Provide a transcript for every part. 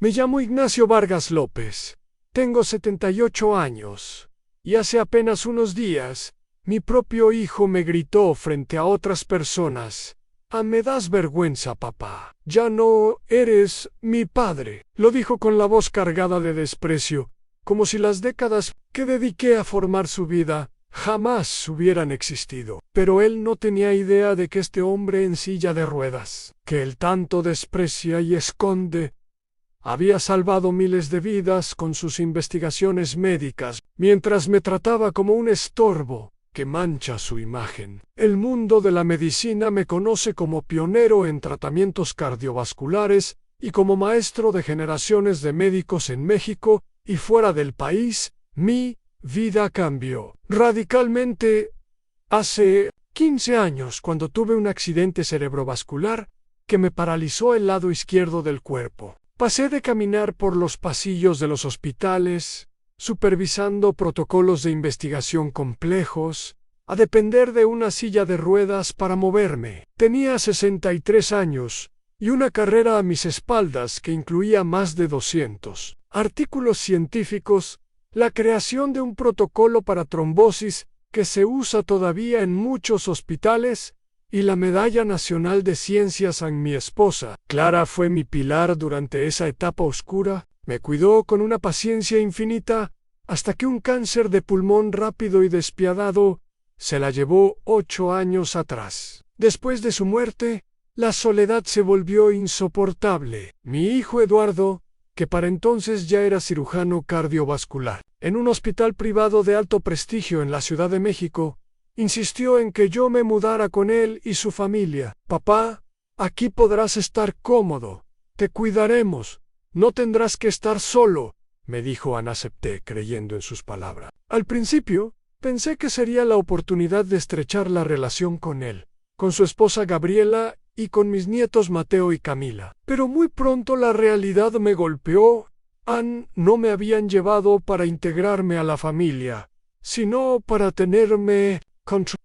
Me llamo Ignacio Vargas López. Tengo 78 años. Y hace apenas unos días, mi propio hijo me gritó frente a otras personas: «Ah, me das vergüenza, papá. Ya no eres mi padre». Lo dijo con la voz cargada de desprecio, como si las décadas que dediqué a formar su vida jamás hubieran existido. Pero él no tenía idea de que este hombre en silla de ruedas, que él tanto desprecia y esconde, había salvado miles de vidas con sus investigaciones médicas, mientras me trataba como un estorbo que mancha su imagen. El mundo de la medicina me conoce como pionero en tratamientos cardiovasculares y como maestro de generaciones de médicos en México y fuera del país. Mi vida cambió radicalmente hace 15 años, cuando tuve un accidente cerebrovascular que me paralizó el lado izquierdo del cuerpo. Pasé de caminar por los pasillos de los hospitales, supervisando protocolos de investigación complejos, a depender de una silla de ruedas para moverme. Tenía 63 años y una carrera a mis espaldas que incluía más de 200 artículos científicos, la creación de un protocolo para trombosis que se usa todavía en muchos hospitales, y la Medalla Nacional de Ciencias a mi esposa. Clara fue mi pilar durante esa etapa oscura. Me cuidó con una paciencia infinita hasta que un cáncer de pulmón rápido y despiadado se la llevó 8 años atrás. Después de su muerte, la soledad se volvió insoportable. Mi hijo Eduardo, que para entonces ya era cirujano cardiovascular, en un hospital privado de alto prestigio en la Ciudad de México, insistió en que yo me mudara con él y su familia. «Papá, aquí podrás estar cómodo. Te cuidaremos. No tendrás que estar solo», me dijo. Acepté, creyendo en sus palabras. Al principio, pensé que sería la oportunidad de estrechar la relación con él, con su esposa Gabriela y con mis nietos Mateo y Camila. Pero muy pronto la realidad me golpeó. No me habían llevado para integrarme a la familia, sino para tenerme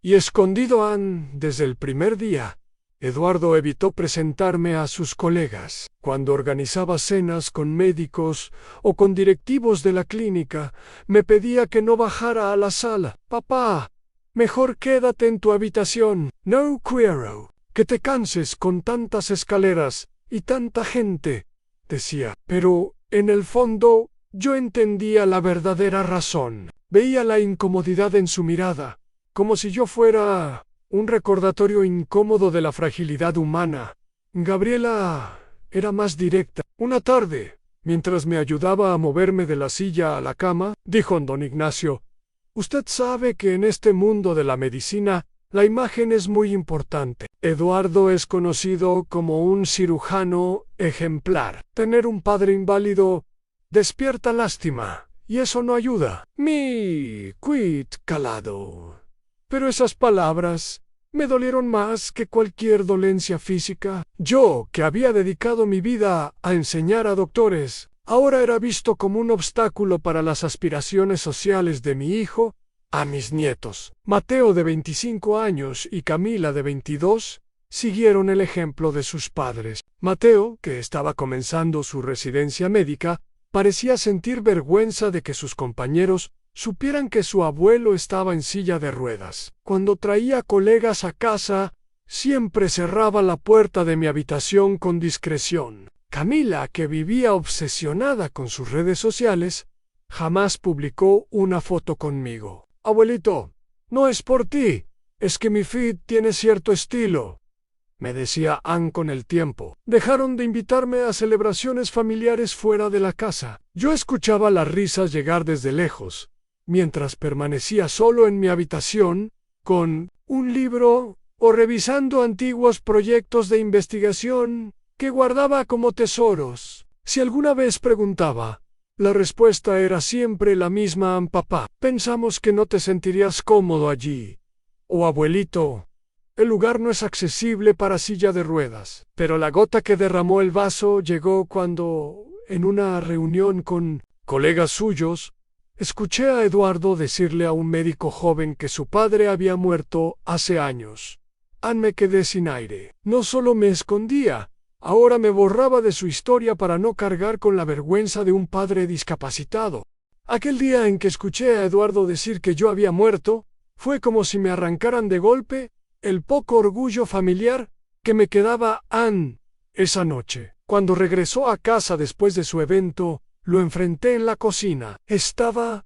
y escondido. Desde el primer día, Eduardo evitó presentarme a sus colegas. Cuando organizaba cenas con médicos o con directivos de la clínica, me pedía que no bajara a la sala. «Papá, mejor quédate en tu habitación. No quiero que te canses con tantas escaleras y tanta gente», decía. Pero, en el fondo, yo entendía la verdadera razón. Veía la incomodidad en su mirada, como si yo fuera un recordatorio incómodo de la fragilidad humana. Gabriela era más directa. Una tarde, mientras me ayudaba a moverme de la silla a la cama, dijo: «Don Ignacio, usted sabe que en este mundo de la medicina la imagen es muy importante. Eduardo es conocido como un cirujano ejemplar. Tener un padre inválido despierta lástima, y eso no ayuda». Mi quit calado. Pero esas palabras me dolieron más que cualquier dolencia física. Yo, que había dedicado mi vida a enseñar a doctores, ahora era visto como un obstáculo para las aspiraciones sociales de mi hijo, a mis nietos. Mateo, de 25 años, y Camila, de 22, siguieron el ejemplo de sus padres. Mateo, que estaba comenzando su residencia médica, parecía sentir vergüenza de que sus compañeros supieran que su abuelo estaba en silla de ruedas. Cuando traía colegas a casa, siempre cerraba la puerta de mi habitación con discreción. Camila, que vivía obsesionada con sus redes sociales, jamás publicó una foto conmigo. «Abuelito, no es por ti, es que mi feed tiene cierto estilo», me decía con el tiempo. Dejaron de invitarme a celebraciones familiares fuera de la casa. Yo escuchaba las risas llegar desde lejos, mientras permanecía solo en mi habitación, con un libro o revisando antiguos proyectos de investigación que guardaba como tesoros. Si alguna vez preguntaba, la respuesta era siempre la misma: «Papá, pensamos que no te sentirías cómodo allí», o «Abuelito, el lugar no es accesible para silla de ruedas». Pero la gota que derramó el vaso llegó cuando, en una reunión con colegas suyos, escuché a Eduardo decirle a un médico joven que su padre había muerto hace años. Me quedé sin aire. No solo me escondía, Ahora me borraba de su historia para no cargar con la vergüenza de un padre discapacitado. Aquel día en que escuché a Eduardo decir que yo había muerto, fue como si me arrancaran de golpe el poco orgullo familiar que me quedaba. Esa noche, cuando regresó a casa después de su evento, lo enfrenté en la cocina. Estaba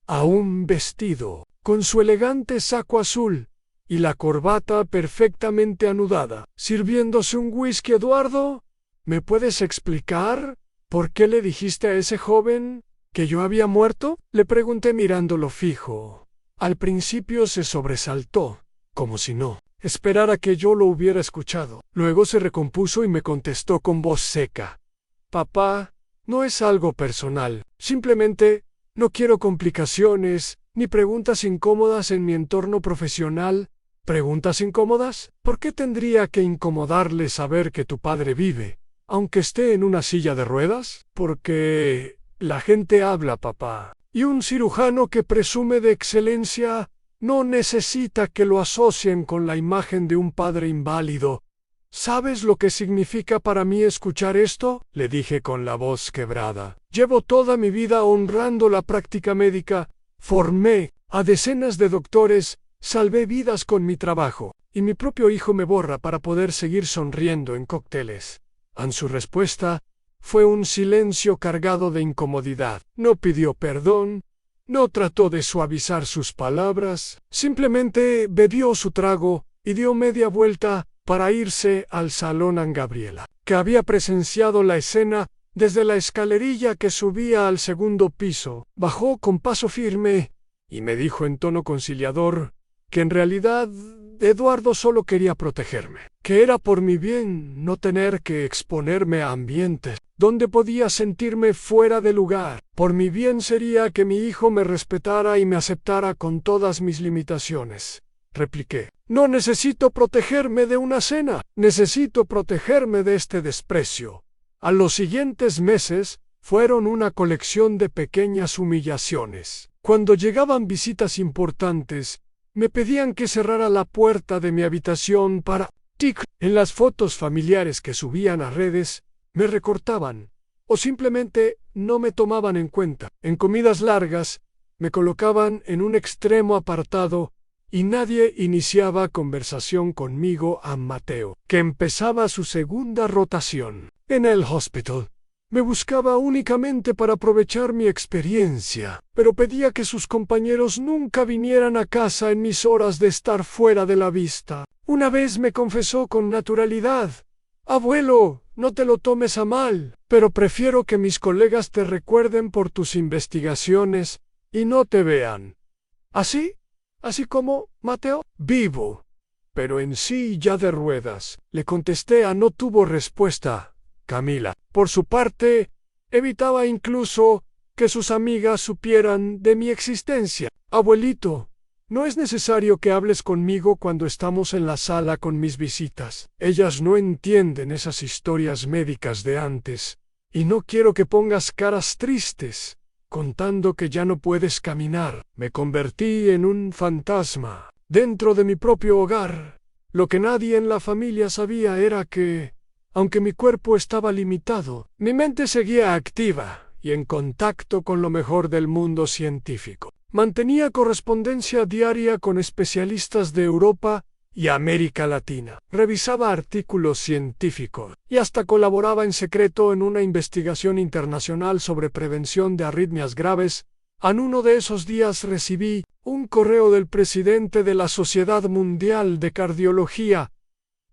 aún vestido, con su elegante saco azul y la corbata perfectamente anudada, sirviéndose un whisky. Eduardo, ¿me puedes explicar por qué le dijiste a ese joven que yo había muerto? Le pregunté mirándolo fijo. Al principio se sobresaltó, como si no esperara que yo lo hubiera escuchado. Luego se recompuso y me contestó con voz seca. Papá, no es algo personal. Simplemente no quiero complicaciones ni preguntas incómodas en mi entorno profesional. ¿Preguntas incómodas? ¿Por qué tendría que incomodarle saber que tu padre vive, aunque esté en una silla de ruedas? Porque la gente habla, papá. Y un cirujano que presume de excelencia no necesita que lo asocien con la imagen de un padre inválido. ¿Sabes lo que significa para mí escuchar esto?, le dije con la voz quebrada. Llevo toda mi vida honrando la práctica médica, formé a decenas de doctores, salvé vidas con mi trabajo, y mi propio hijo me borra para poder seguir sonriendo en cócteles. Su respuesta fue un silencio cargado de incomodidad. No pidió perdón, no trató de suavizar sus palabras, simplemente bebió su trago y dio media vuelta para irse al salón. Gabriela, que había presenciado la escena desde la escalerilla que subía al segundo piso, bajó con paso firme y me dijo en tono conciliador que en realidad Eduardo solo quería protegerme, que era por mi bien no tener que exponerme a ambientes donde podía sentirme fuera de lugar. Por mi bien sería que mi hijo me respetara y me aceptara con todas mis limitaciones. Repliqué. No necesito protegerme de una cena, necesito protegerme de este desprecio. A los siguientes meses fueron una colección de pequeñas humillaciones. Cuando llegaban visitas importantes, me pedían que cerrara la puerta de mi habitación para tic. En las fotos familiares que subían a redes, me recortaban, o simplemente no me tomaban en cuenta. En comidas largas, me colocaban en un extremo apartado y nadie iniciaba conversación conmigo. Mateo, que empezaba su segunda rotación en el hospital, me buscaba únicamente para aprovechar mi experiencia, pero pedía que sus compañeros nunca vinieran a casa en mis horas de estar fuera de la vista. Una vez me confesó con naturalidad: abuelo, no te lo tomes a mal, pero prefiero que mis colegas te recuerden por tus investigaciones y no te vean así como, Mateo, vivo, pero en silla de ruedas. Le contesté. No tuvo respuesta. Camila, por su parte, evitaba incluso que sus amigas supieran de mi existencia. Abuelito, no es necesario que hables conmigo cuando estamos en la sala con mis visitas. Ellas no entienden esas historias médicas de antes, y no quiero que pongas caras tristes contando que ya no puedes caminar. Me convertí en un fantasma dentro de mi propio hogar. Lo que nadie en la familia sabía era que, aunque mi cuerpo estaba limitado, mi mente seguía activa y en contacto con lo mejor del mundo científico. Mantenía correspondencia diaria con especialistas de Europa y América Latina. Revisaba artículos científicos y hasta colaboraba en secreto en una investigación internacional sobre prevención de arritmias graves. En uno de esos días recibí un correo del presidente de la Sociedad Mundial de Cardiología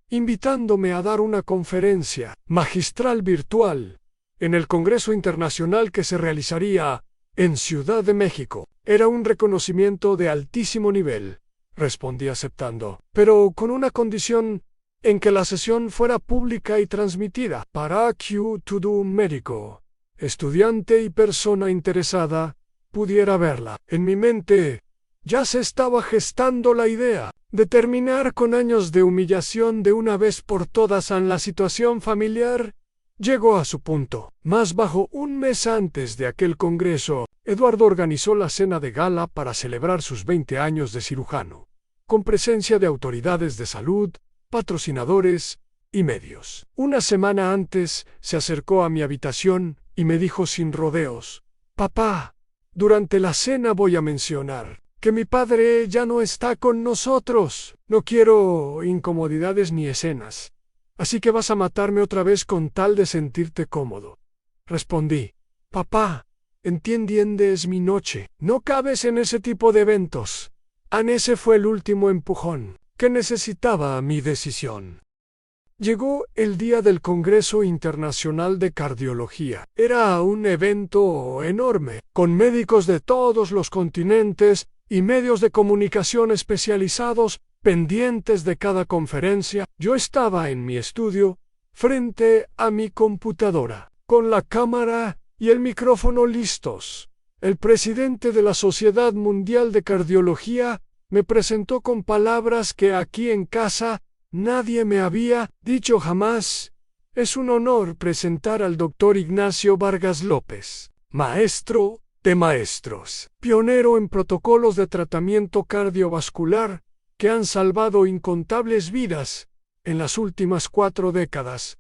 invitándome a dar una conferencia magistral virtual en el Congreso Internacional que se realizaría en Ciudad de México. Era un reconocimiento de altísimo nivel, respondí aceptando, pero con una condición: en que la sesión fuera pública y transmitida para que todo un médico, estudiante y persona interesada pudiera verla. En mi mente ya se estaba gestando la idea de terminar con años de humillación de una vez por todas. La situación familiar llegó a su punto más bajo. Un mes antes de aquel congreso, Eduardo organizó la cena de gala para celebrar sus 20 años de cirujano, con presencia de autoridades de salud, patrocinadores y medios. Una semana antes se acercó a mi habitación y me dijo sin rodeos: «Papá, durante la cena voy a mencionar que mi padre ya no está con nosotros. No quiero incomodidades ni escenas. Así que vas a matarme otra vez con tal de sentirte cómodo». Respondí: «Papá, entiendes mi noche. No cabes en ese tipo de eventos». Ese fue el último empujón que necesitaba mi decisión. Llegó el día del Congreso Internacional de Cardiología. Era un evento enorme, con médicos de todos los continentes y medios de comunicación especializados pendientes de cada conferencia. Yo estaba en mi estudio, frente a mi computadora, con la cámara y el micrófono listos. El presidente de la Sociedad Mundial de Cardiología me presentó con palabras que aquí en casa nadie me había dicho jamás. Es un honor presentar al doctor Ignacio Vargas López, maestro de maestros, pionero en protocolos de tratamiento cardiovascular que han salvado incontables vidas en las últimas 4 décadas.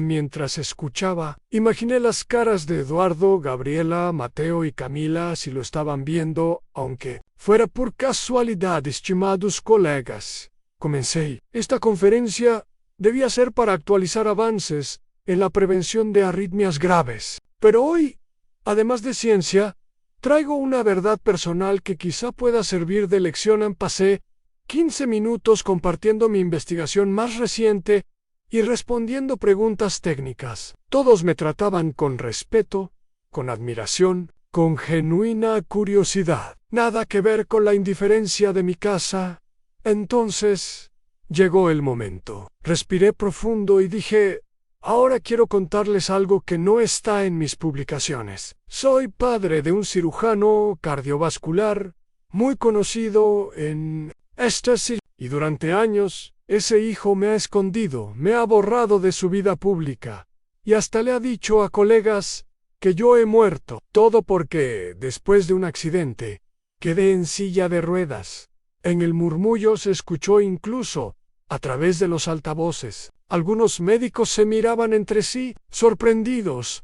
Mientras escuchaba, imaginé las caras de Eduardo, Gabriela, Mateo y Camila si lo estaban viendo, aunque fuera por casualidad, estimados colegas. Comencé. Esta conferencia debía ser para actualizar avances en la prevención de arritmias graves. Pero hoy, además de ciencia, traigo una verdad personal que quizá pueda servir de lección. Pasé 15 minutos compartiendo mi investigación más reciente y respondiendo preguntas técnicas. Todos me trataban con respeto, con admiración, con genuina curiosidad. Nada que ver con la indiferencia de mi casa. Entonces, llegó el momento. Respiré profundo y dije: ahora quiero contarles algo que no está en mis publicaciones. Soy padre de un cirujano cardiovascular muy conocido en esta ciudad, y durante años ese hijo me ha escondido, me ha borrado de su vida pública, y hasta le ha dicho a colegas que yo he muerto. Todo porque, después de un accidente, quedé en silla de ruedas. En el murmullo se escuchó incluso, a través de los altavoces. Algunos médicos se miraban entre sí, sorprendidos.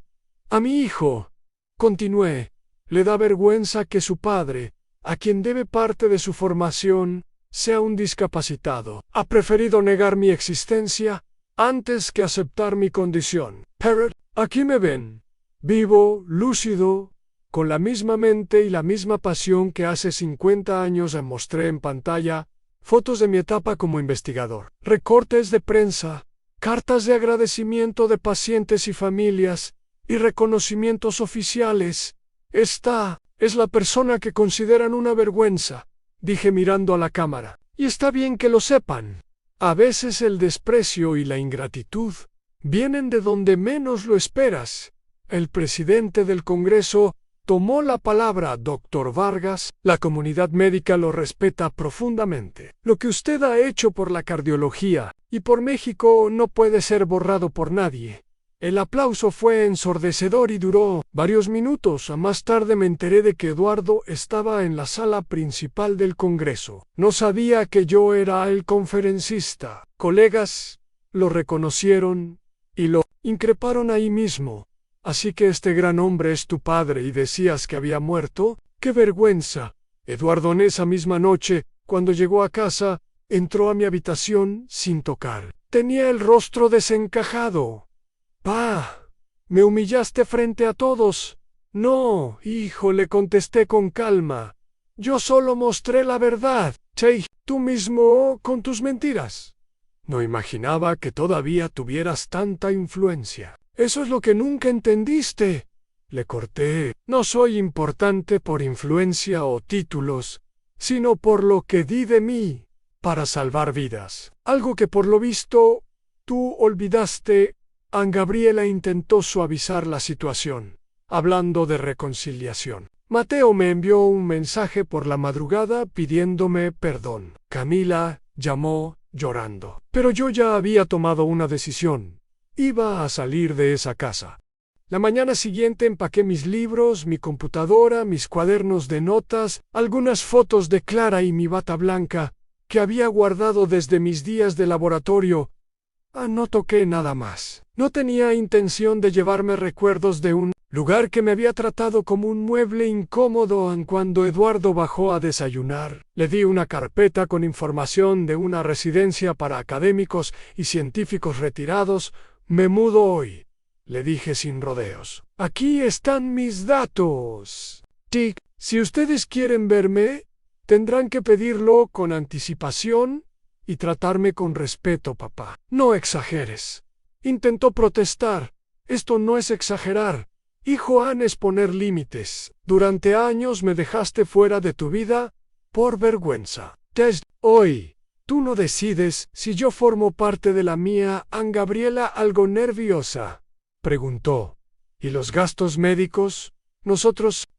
A mi hijo, continué, le da vergüenza que su padre, a quien debe parte de su formación, sea un discapacitado. Ha preferido negar mi existencia antes que aceptar mi condición. Pero aquí me ven, vivo, lúcido, con la misma mente y la misma pasión que hace 50 años mostré en pantalla, fotos de mi etapa como investigador, recortes de prensa, cartas de agradecimiento de pacientes y familias, y reconocimientos oficiales. Esta es la persona que consideran una vergüenza, dije mirando a la cámara. Y está bien que lo sepan. A veces el desprecio y la ingratitud vienen de donde menos lo esperas. El presidente del Congreso tomó la palabra: doctor Vargas, la comunidad médica lo respeta profundamente. Lo que usted ha hecho por la cardiología y por México no puede ser borrado por nadie. El aplauso fue ensordecedor y duró varios minutos. Más tarde me enteré de que Eduardo estaba en la sala principal del Congreso. No sabía que yo era el conferencista. Colegas lo reconocieron y lo increparon ahí mismo. Así que este gran hombre es tu padre y decías que había muerto. ¡Qué vergüenza! Eduardo, en esa misma noche, cuando llegó a casa, entró a mi habitación sin tocar. Tenía el rostro desencajado. «Pa, me humillaste frente a todos». «No, hijo», le contesté con calma. «Yo solo mostré la verdad. Che, tú mismo con tus mentiras». No imaginaba que todavía tuvieras tanta influencia. «Eso es lo que nunca entendiste», le corté. «No soy importante por influencia o títulos, sino por lo que di de mí para salvar vidas. Algo que por lo visto tú olvidaste». Gabriela intentó suavizar la situación, hablando de reconciliación. Mateo me envió un mensaje por la madrugada pidiéndome perdón. Camila llamó llorando. Pero yo ya había tomado una decisión. Iba a salir de esa casa. La mañana siguiente empaqué mis libros, mi computadora, mis cuadernos de notas, algunas fotos de Clara y mi bata blanca, que había guardado desde mis días de laboratorio, No toqué nada más. No tenía intención de llevarme recuerdos de un lugar que me había tratado como un mueble incómodo. Cuando Eduardo bajó a desayunar, le di una carpeta con información de una residencia para académicos y científicos retirados. Me mudo hoy, le dije sin rodeos. Aquí están mis datos. Tic, si ustedes quieren verme, tendrán que pedirlo con anticipación y tratarme con respeto, papá. No exageres. Intentó protestar. Esto no es exagerar. Hijo, es poner límites. Durante años me dejaste fuera de tu vida por vergüenza. Desde hoy, tú no decides si yo formo parte de la mía. Gabriela, algo nerviosa, preguntó. ¿Y los gastos médicos?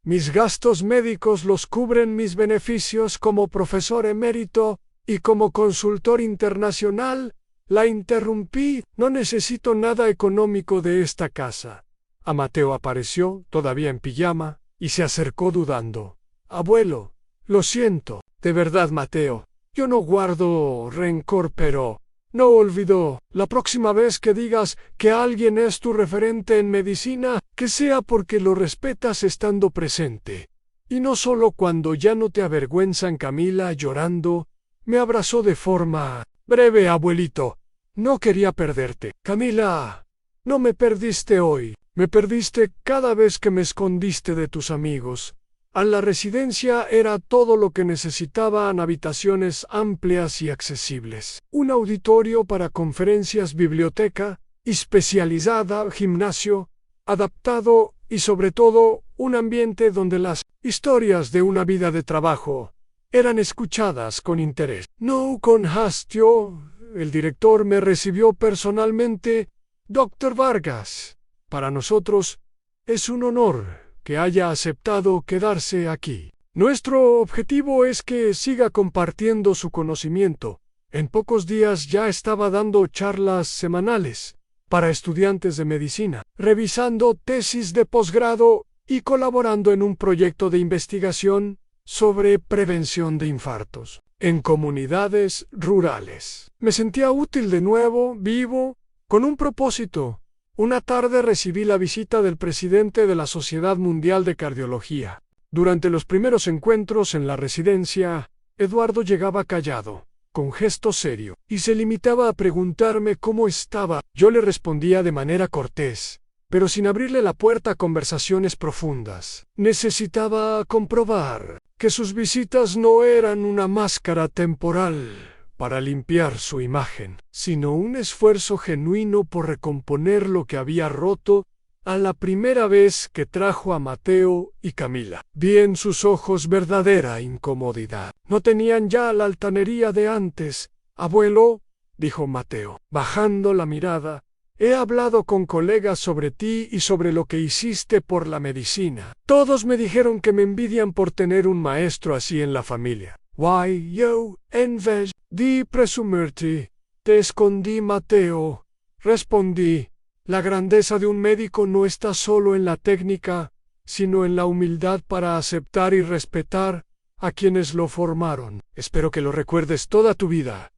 Mis gastos médicos los cubren mis beneficios como profesor emérito y como consultor internacional. La interrumpí. No necesito nada económico de esta casa. Mateo apareció, todavía en pijama, y se acercó dudando. Abuelo, lo siento. De verdad, Mateo. Yo no guardo rencor, pero no olvido. La próxima vez que digas que alguien es tu referente en medicina, que sea porque lo respetas estando presente. Y no solo cuando ya no te avergüenzan. Camila, llorando, me abrazó de forma breve. Abuelito, no quería perderte. Camila, no me perdiste hoy. Me perdiste cada vez que me escondiste de tus amigos. La residencia era todo lo que necesitaban: habitaciones amplias y accesibles, un auditorio para conferencias, biblioteca especializada, gimnasio adaptado y sobre todo un ambiente donde las historias de una vida de trabajo eran escuchadas con interés. No con hastio. El director me recibió personalmente. Dr. Vargas, para nosotros es un honor que haya aceptado quedarse aquí. Nuestro objetivo es que siga compartiendo su conocimiento. En pocos días ya estaba dando charlas semanales para estudiantes de medicina, revisando tesis de posgrado y colaborando en un proyecto de investigación sobre prevención de infartos en comunidades rurales. Me sentía útil de nuevo, vivo, con un propósito. Una tarde recibí la visita del presidente de la Sociedad Mundial de Cardiología. Durante los primeros encuentros en la residencia, Eduardo llegaba callado, con gesto serio, y se limitaba a preguntarme cómo estaba. Yo le respondía de manera cortés, pero sin abrirle la puerta a conversaciones profundas. Necesitaba comprobar que sus visitas no eran una máscara temporal para limpiar su imagen, sino un esfuerzo genuino por recomponer lo que había roto a la primera vez que trajo a Mateo y Camila. Vi en sus ojos verdadera incomodidad. No tenían ya la altanería de antes. Abuelo, dijo Mateo, bajando la mirada, he hablado con colegas sobre ti y sobre lo que hiciste por la medicina. Todos me dijeron que me envidian por tener un maestro así en la familia. Why, yo, en vez de presumirte, te escondí. Mateo, respondí. La grandeza de un médico no está solo en la técnica, sino en la humildad para aceptar y respetar a quienes lo formaron. Espero que lo recuerdes toda tu vida.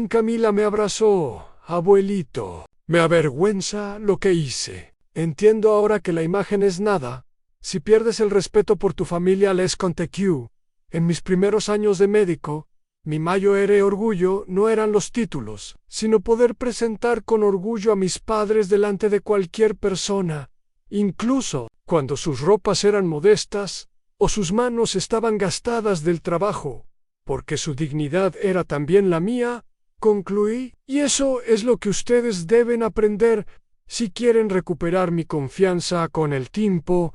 Camila me abrazó. Abuelito, me avergüenza lo que hice. Entiendo ahora que la imagen es nada. Si pierdes el respeto por tu familia, les conté que en mis primeros años de médico, mi mayor orgullo no eran los títulos, sino poder presentar con orgullo a mis padres delante de cualquier persona, incluso cuando sus ropas eran modestas o sus manos estaban gastadas del trabajo, porque su dignidad era también la mía, concluí, y eso es lo que ustedes deben aprender si quieren recuperar mi confianza con el tiempo.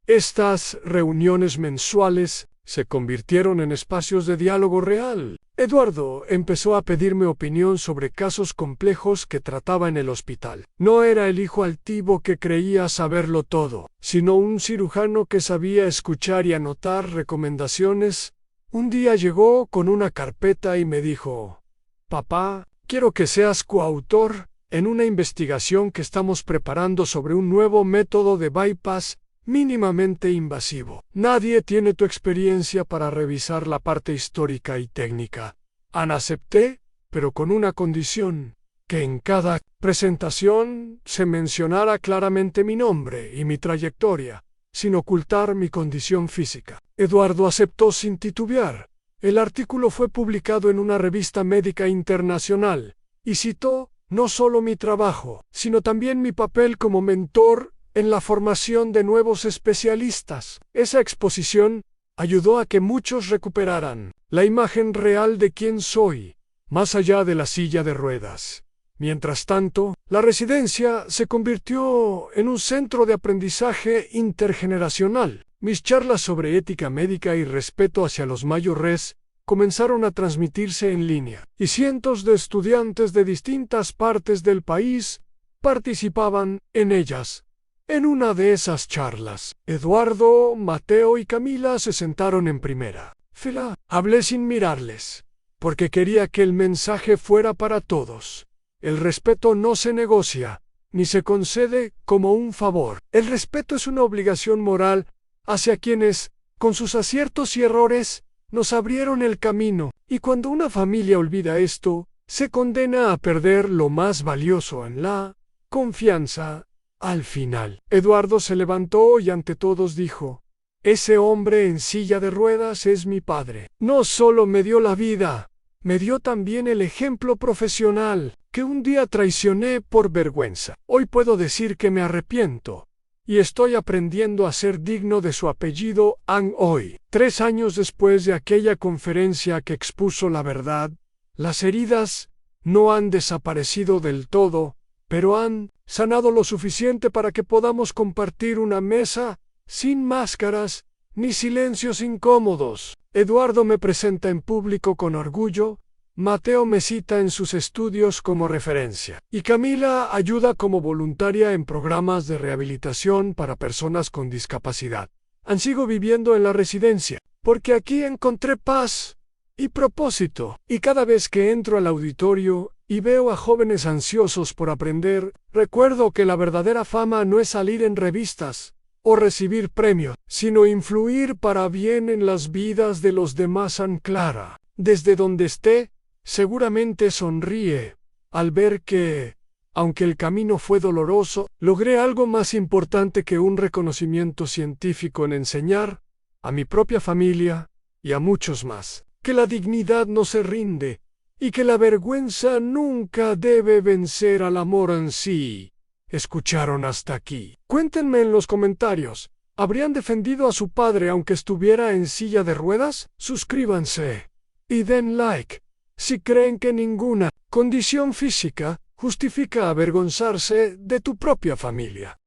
Estas reuniones mensuales se convirtieron en espacios de diálogo real. Eduardo empezó a pedirme opinión sobre casos complejos que trataba en el hospital. No era el hijo altivo que creía saberlo todo, sino un cirujano que sabía escuchar y anotar recomendaciones. Un día llegó con una carpeta y me dijo: «Papá, quiero que seas coautor en una investigación que estamos preparando sobre un nuevo método de bypass mínimamente invasivo. Nadie tiene tu experiencia para revisar la parte histórica y técnica». Acepté, pero con una condición. que en cada presentación se mencionara claramente mi nombre y mi trayectoria, sin ocultar mi condición física. Eduardo aceptó sin titubear. El artículo fue publicado en una revista médica internacional y citó no solo mi trabajo, sino también mi papel como mentor en la formación de nuevos especialistas. Esa exposición ayudó a que muchos recuperaran la imagen real de quién soy, más allá de la silla de ruedas. Mientras tanto, la residencia se convirtió en un centro de aprendizaje intergeneracional. Mis charlas sobre ética médica y respeto hacia los mayores comenzaron a transmitirse en línea, y cientos de estudiantes de distintas partes del país participaban en ellas. En una de esas charlas, Eduardo, Mateo y Camila se sentaron en primera fila. Hablé sin mirarles, porque quería que el mensaje fuera para todos. El respeto no se negocia, ni se concede como un favor. El respeto es una obligación moral hacia quienes, con sus aciertos y errores, nos abrieron el camino, y cuando una familia olvida esto, se condena a perder lo más valioso en la confianza. Al final, Eduardo se levantó y ante todos dijo: ese hombre en silla de ruedas es mi padre. No solo me dio la vida, me dio también el ejemplo profesional, que un día traicioné por vergüenza. Hoy puedo decir que me arrepiento, y estoy aprendiendo a ser digno de su apellido An hoy. 3 años después de aquella conferencia que expuso la verdad, las heridas no han desaparecido del todo, pero han sanado lo suficiente para que podamos compartir una mesa sin máscaras ni silencios incómodos. Eduardo me presenta en público con orgullo, Mateo me cita en sus estudios como referencia, y Camila ayuda como voluntaria en programas de rehabilitación para personas con discapacidad. Sigo viviendo en la residencia, porque aquí encontré paz y propósito, y cada vez que entro al auditorio y veo a jóvenes ansiosos por aprender, recuerdo que la verdadera fama no es salir en revistas o recibir premios, sino influir para bien en las vidas de los demás. Clara, desde donde esté, seguramente sonríe al ver que, aunque el camino fue doloroso, logré algo más importante que un reconocimiento científico en enseñar a mi propia familia y a muchos más, que la dignidad no se rinde y que la vergüenza nunca debe vencer al amor en sí. ¿Escucharon hasta aquí? Cuéntenme en los comentarios, ¿habrían defendido a su padre aunque estuviera en silla de ruedas? Suscríbanse y den like si creen que ninguna condición física justifica avergonzarse de tu propia familia.